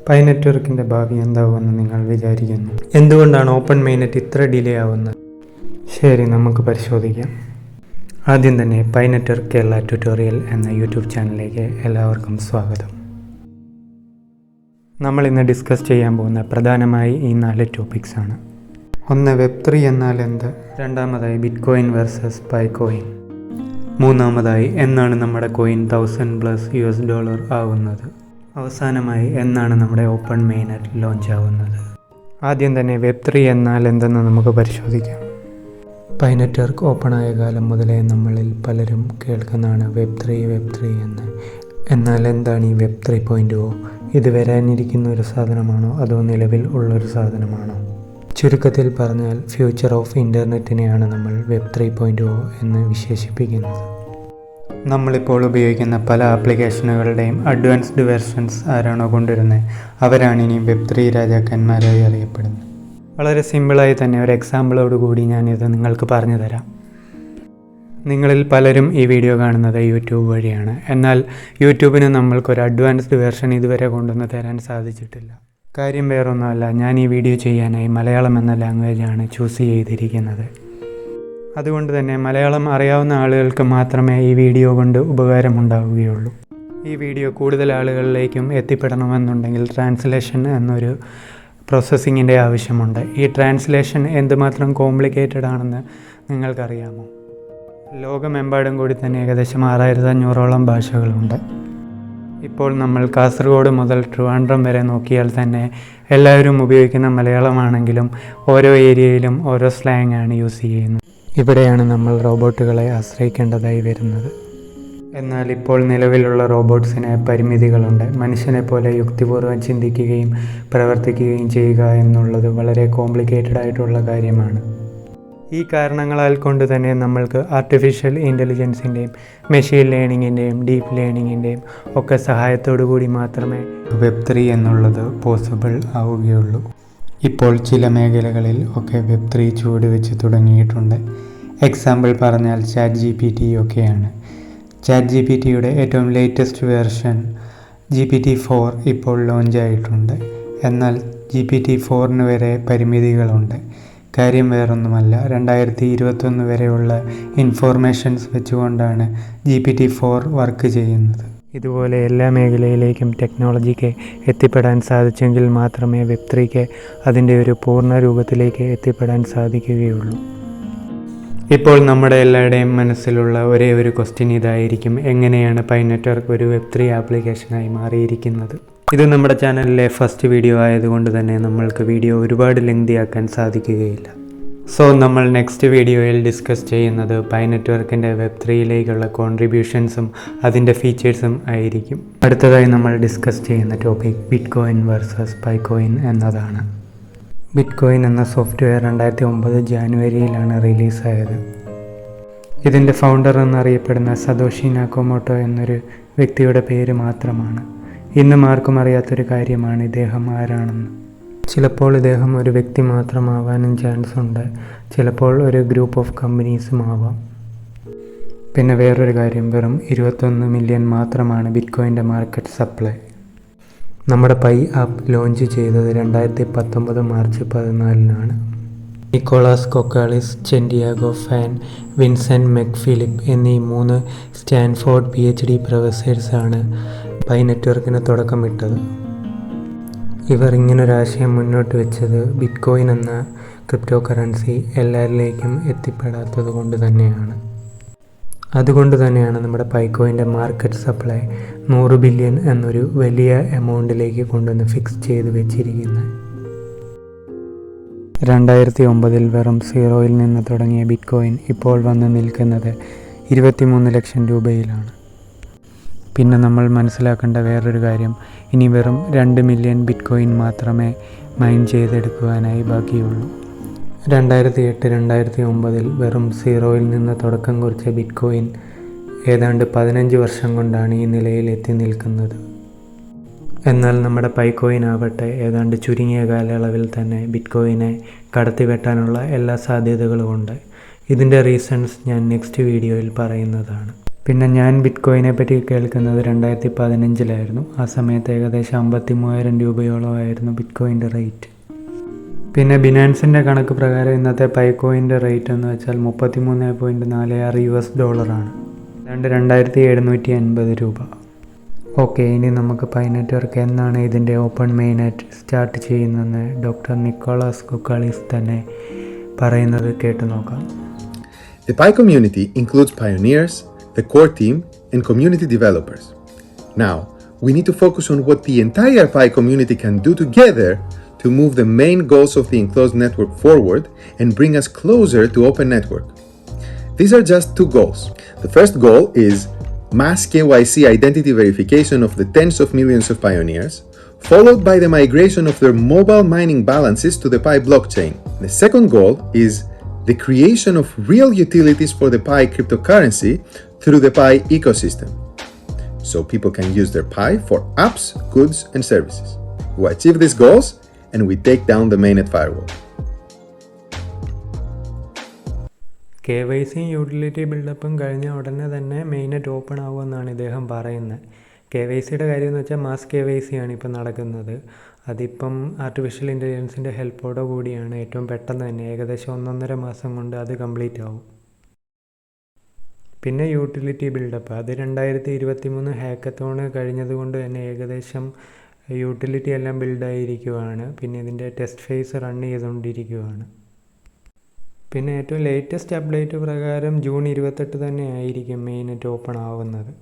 Pi നെറ്റ്വർക്കിൻ്റെ ഭാവി എന്താവുമെന്ന് നിങ്ങൾ വിചാരിക്കുന്നു? എന്തുകൊണ്ടാണ് ഓപ്പൺ mainnet ഇത്ര ഡിലേ ആവുന്നത്? ശരി, നമുക്ക് പരിശോധിക്കാം. ആദ്യം തന്നെ പൈ നെറ്റ്വർക്ക് കേരള ട്യൂട്ടോറിയൽ എന്ന യൂട്യൂബ് ചാനലിലേക്ക് എല്ലാവർക്കും സ്വാഗതം. നമ്മൾ ഇന്ന് ഡിസ്കസ് ചെയ്യാൻ പോകുന്ന പ്രധാനമായി ഈ 4 ടോപ്പിക്സ് ആണ്. ഒന്ന്, Web3 എന്നാൽ എന്ത്? രണ്ടാമതായി ബിറ്റ്കോയിൻ വേഴ്സസ് പൈ കോയിൻ. മൂന്നാമതായി എന്നാണ് നമ്മുടെ കോയിൻ $1000+ ആവുന്നത്. അവസാനമായി എന്നാണ് നമ്മുടെ ഓപ്പൺ mainnet ലോഞ്ച് ആവുന്നത്. ആദ്യം തന്നെ Web3 എന്നാൽ എന്തെന്ന് നമുക്ക് പരിശോധിക്കാം. പൈ നെറ്റ്വർക്ക് ഓപ്പൺ ആയ കാലം മുതലേ നമ്മളിൽ പലരും കേൾക്കുന്നതാണ് Web3 എന്ന്. എന്നാൽ എന്താണ് ഈ Web 3.0? ഇത് വരാനിരിക്കുന്ന ഒരു സാധനമാണോ അതോ നിലവിൽ ഉള്ളൊരു സാധനമാണോ? ചുരുക്കത്തിൽ പറഞ്ഞാൽ ഫ്യൂച്ചർ ഓഫ് ഇൻ്റർനെറ്റിനെയാണ് നമ്മൾ Web 3.0 എന്ന് വിശേഷിപ്പിക്കുന്നത്. നമ്മളിപ്പോൾ ഉപയോഗിക്കുന്ന പല ആപ്ലിക്കേഷനുകളുടെയും അഡ്വാൻസ്ഡ് വെർഷൻസ് ആരാണോ കൊണ്ടുവരുന്നത് അവരാണ് ഇനി Web 3 രാജാക്കന്മാരായി അറിയപ്പെടുന്നത്. വളരെ സിമ്പിളായി തന്നെ ഒരു എക്സാമ്പിളോട് കൂടി ഞാനിത് നിങ്ങൾക്ക് പറഞ്ഞു തരാം. നിങ്ങളിൽ പലരും ഈ വീഡിയോ കാണുന്നത് യൂട്യൂബ് വഴിയാണ്. എന്നാൽ യൂട്യൂബിന് നമ്മൾക്കൊരു അഡ്വാൻസ്ഡ് വെർഷൻ ഇതുവരെ കൊണ്ടുവന്ന് തരാൻ സാധിച്ചിട്ടില്ല. കാര്യം വേറൊന്നുമല്ല, ഞാൻ ഈ വീഡിയോ ചെയ്യാനായി മലയാളം എന്ന ലാംഗ്വേജാണ് ചൂസ് ചെയ്തിരിക്കുന്നത്. അതുകൊണ്ട് തന്നെ മലയാളം അറിയാവുന്ന ആളുകൾക്ക് മാത്രമേ ഈ വീഡിയോ കൊണ്ട് ഉപകാരമുണ്ടാവുകയുള്ളൂ. ഈ വീഡിയോ കൂടുതൽ ആളുകളിലേക്കും എത്തിപ്പെടണമെന്നുണ്ടെങ്കിൽ ട്രാൻസ്ലേഷൻ എന്നൊരു പ്രോസസ്സിങ്ങിൻ്റെ ആവശ്യമുണ്ട്. ഈ ട്രാൻസ്ലേഷൻ എന്തുമാത്രം കോംപ്ലിക്കേറ്റഡ് ആണെന്ന് നിങ്ങൾക്കറിയാമോ? ലോകമെമ്പാടും കൂടി തന്നെ ഏകദേശം 6500ഓളം ഭാഷകളുണ്ട്. ഇപ്പോൾ നമ്മൾ കാസർഗോഡ് മുതൽ ട്രിവാൻഡ്രം വരെ നോക്കിയാൽ തന്നെ എല്ലാവരും ഉപയോഗിക്കുന്ന മലയാളമാണെങ്കിലും ഓരോ ഏരിയയിലും ഓരോ സ്ലാങ് ആണ് യൂസ് ചെയ്യുന്നത്. ഇവിടെയാണ് നമ്മൾ റോബോട്ടുകളെ ആശ്രയിക്കേണ്ടതായി വരുന്നത്. എന്നാൽ ഇപ്പോൾ നിലവിലുള്ള റോബോട്ട്സിന് പരിമിതികളുണ്ട്. മനുഷ്യനെ പോലെ യുക്തിപൂർവ്വം ചിന്തിക്കുകയും പ്രവർത്തിക്കുകയും ചെയ്യുക എന്നുള്ളത് വളരെ കോംപ്ലിക്കേറ്റഡ് ആയിട്ടുള്ള കാര്യമാണ്. ഈ കാരണങ്ങളാൽ കൊണ്ട് തന്നെ നമ്മൾക്ക് ആർട്ടിഫിഷ്യൽ ഇൻ്റലിജൻസിൻ്റെയും മെഷീൻ ലേണിങ്ങിൻ്റെയും ഡീപ്പ് ലേണിങ്ങിൻ്റെയും ഒക്കെ സഹായത്തോടു കൂടി മാത്രമേ Web 3 എന്നുള്ളത് പോസിബിൾ ആവുകയുള്ളൂ. ഇപ്പോൾ ചില മേഖലകളിൽ ഒക്കെ Web 3 ചുവട് വെച്ച് തുടങ്ങിയിട്ടുണ്ട്. എക്സാമ്പിൾ പറഞ്ഞാൽ ChatGPT ഒക്കെയാണ്. ChatGPTയുടെ ഏറ്റവും ലേറ്റസ്റ്റ് വേർഷൻ GPT-4 ഇപ്പോൾ ലോഞ്ച് ആയിട്ടുണ്ട്. എന്നാൽ GPT-4 വരെ പരിമിതികളുണ്ട്. കാര്യം വേറൊന്നുമല്ല, 2021 വരെയുള്ള ഇൻഫോർമേഷൻസ് വെച്ചുകൊണ്ടാണ് GPT-4 വർക്ക് ചെയ്യുന്നത്. ഇതുപോലെ എല്ലാ മേഖലയിലേക്കും ടെക്നോളജിക്ക് എത്തിപ്പെടാൻ സാധിച്ചെങ്കിൽ മാത്രമേ Web 3 അതിൻ്റെ ഒരു പൂർണ്ണ രൂപത്തിലേക്ക് എത്തിപ്പെടാൻ സാധിക്കുകയുള്ളൂ. ഇപ്പോൾ നമ്മുടെ എല്ലാവരുടെയും മനസ്സിലുള്ള ഒരേ ഒരു ക്വസ്റ്റ്യൻ ഇതായിരിക്കും: എങ്ങനെയാണ് പൈ നെറ്റ്വർക്ക് ഒരു Web 3 ആപ്ലിക്കേഷനായി മാറിയിരിക്കുന്നത്? ഇത് നമ്മുടെ ചാനലിലെ ഫസ്റ്റ് വീഡിയോ ആയതുകൊണ്ട് തന്നെ നമ്മൾക്ക് വീഡിയോ ഒരുപാട് ലെങ്തി ആക്കാൻ സാധിക്കുകയില്ല. സോ നമ്മൾ നെക്സ്റ്റ് വീഡിയോയിൽ ഡിസ്കസ് ചെയ്യുന്നത് പൈ നെറ്റ്വർക്കിൻ്റെ Web 3 കോൺട്രിബ്യൂഷൻസും അതിൻ്റെ ഫീച്ചേഴ്സും ആയിരിക്കും. അടുത്തതായി നമ്മൾ ഡിസ്കസ് ചെയ്യുന്ന topic bitcoin versus pi coin എന്നതാണ്. ബിറ്റ്കോയിൻ എന്ന സോഫ്റ്റ്വെയർ 2009 ജാനുവരിയിലാണ് റിലീസായത്. ഇതിൻ്റെ ഫൗണ്ടർ എന്നറിയപ്പെടുന്ന സതോഷി നാക്കമോട്ടോ എന്നൊരു വ്യക്തിയുടെ പേര് മാത്രമാണ്. ഇന്നും ആർക്കും അറിയാത്തൊരു കാര്യമാണ് ഇദ്ദേഹം ആരാണെന്ന്. ചിലപ്പോൾ ഇദ്ദേഹം ഒരു വ്യക്തി മാത്രമാവാനും ചാൻസ് ഉണ്ട്, ചിലപ്പോൾ ഒരു ഗ്രൂപ്പ് ഓഫ് കമ്പനീസും ആവാം. പിന്നെ വേറൊരു കാര്യം, വെറും 21 മില്യൺ മാത്രമാണ് ബിറ്റ്കോയിൻ്റെ മാർക്കറ്റ് സപ്ലൈ. നമ്മുടെ പൈ ആപ്പ് ലോഞ്ച് ചെയ്തത് 2019 മാർച്ച് 14 നിക്കോളാസ് കൊക്കാളിസ്, ചെൻഡിയാഗോ ഫാൻ, വിൻസെൻ്റ് മെക്ഫിലിപ്പ് എന്നീ 3 സ്റ്റാൻഫോർഡ് PhD പ്രൊഫസേഴ്സാണ് പൈ നെറ്റ്വർക്കിന് തുടക്കമിട്ടത്. ഇവർ ഇങ്ങനൊരാശയം മുന്നോട്ട് വെച്ചത് ബിറ്റ്കോയിൻ എന്ന ക്രിപ്റ്റോ കറൻസി എല്ലാവരിലേക്കും എത്തിപ്പെടാത്തത് കൊണ്ട് തന്നെയാണ്. അതുകൊണ്ട് തന്നെയാണ് നമ്മുടെ പൈക്കോയിൻ്റെ മാർക്കറ്റ് സപ്ലൈ 100 ബില്യൺ എന്നൊരു വലിയ എമൗണ്ടിലേക്ക് കൊണ്ടുവന്ന് ഫിക്സ് ചെയ്ത് വെച്ചിരിക്കുന്നത്. 2009 വെറും 0 നിന്ന് തുടങ്ങിയ ബിറ്റ്കോയിൻ ഇപ്പോൾ വന്ന് നിൽക്കുന്നത് 23 ലക്ഷം രൂപയിലാണ്. പിന്നെ നമ്മൾ മനസ്സിലാക്കേണ്ട വേറൊരു കാര്യം, ഇനി വെറും 2 മില്യൺ ബിറ്റ്കോയിൻ മാത്രമേ മൈൻ ചെയ്തെടുക്കുവാനായി ബാക്കിയുള്ളൂ. 2008-2009 വെറും 0 നിന്ന് തുടക്കം കുറിച്ച ബിറ്റ്കോയിൻ ഏതാണ്ട് 15 വർഷം കൊണ്ടാണ് ഈ നിലയിൽ എത്തി നിൽക്കുന്നത്. എന്നാൽ നമ്മുടെ പൈക്കോയിൻ ആവട്ടെ ഏതാണ്ട് ചുരുങ്ങിയ കാലയളവിൽ തന്നെ ബിറ്റ്കോയിനെ കടത്തിവെട്ടാനുള്ള എല്ലാ സാധ്യതകളുമുണ്ട്. ഇതിൻ്റെ റീസൺസ് ഞാൻ നെക്സ്റ്റ് വീഡിയോയിൽ പറയുന്നതാണ്. പിന്നെ ഞാൻ ബിറ്റ് കോയിനെ പറ്റി കേൾക്കുന്നത് 2015 ആ സമയത്ത് ഏകദേശം 53,000 രൂപയോളമായിരുന്നു ബിറ്റ് കോയിൻ്റെ റേറ്റ്. പിന്നെ ബിനാൻസിൻ്റെ കണക്ക് പ്രകാരം ഇന്നത്തെ പൈ കോയിൻ്റെ റേറ്റ് എന്ന് വെച്ചാൽ $33.46 അതാണ്ട് 2,780 രൂപ. ഓക്കെ, ഇനി നമുക്ക് പൈ നെറ്റ്വർക്ക് എന്നാണ് ഇതിൻ്റെ ഓപ്പൺ മെയിനെറ്റ് സ്റ്റാർട്ട് ചെയ്യുന്നതെന്ന് ഡോക്ടർ നിക്കോളാസ് കുക്കാളിസ് തന്നെ പറയുന്നത് കേട്ടു നോക്കാം. The Pi community includes pioneers, the core team, and community developers. Now, we need to focus on what the entire Pi community can do together to move the main goals of the enclosed network forward and bring us closer to open network. These are just two goals. The first goal is mass KYC identity verification of the tens of millions of pioneers, followed by the migration of their mobile mining balances to the Pi blockchain. The second goal is the creation of real utilities for the Pi cryptocurrency through the Pi ecosystem, so people can use their Pi for apps, goods, and services. We achieve these goals and we take down the mainnet firewall. KYC utility ബിൽഡപ്പും കഴിഞ്ഞ ഉടനെ തന്നെ മെയിനെറ്റ് open ആവുമെന്നാണ് ഇദ്ദേഹം പറയുന്നത്. KYCയുടെ കാര്യം എന്ന് വെച്ചാൽ mass KYC ആണ് ഇപ്പോൾ നടക്കുന്നത്. അതിപ്പം ആർട്ടിഫിഷ്യൽ ഇൻ്റലിജൻസിൻ്റെ ഹെൽപ്പോടെ കൂടിയാണ് ഏറ്റവും പെട്ടെന്ന് തന്നെ ഏകദേശം 1.5 മാസം കൊണ്ട് അത് കംപ്ലീറ്റ് ആവും. പിന്നെ യൂട്ടിലിറ്റി ബിൽഡപ്പ് അത് 2023 ഹാക്കത്തോൺ കഴിഞ്ഞതുകൊണ്ട് തന്നെ ഏകദേശം യൂട്ടിലിറ്റി എല്ലാം ബിൽഡായിരിക്കുവാണ്. പിന്നെ ഇതിൻ്റെ ടെസ്റ്റ് ഫേസ് റൺ ചെയ്തുകൊണ്ടിരിക്കുകയാണ്. പിന്നെ ഏറ്റവും ലേറ്റസ്റ്റ് അപ്ഡേറ്റ് പ്രകാരം ജൂൺ 28 തന്നെ ആയിരിക്കും മെയിനെറ്റ് ഓപ്പൺ ആവുന്നത്.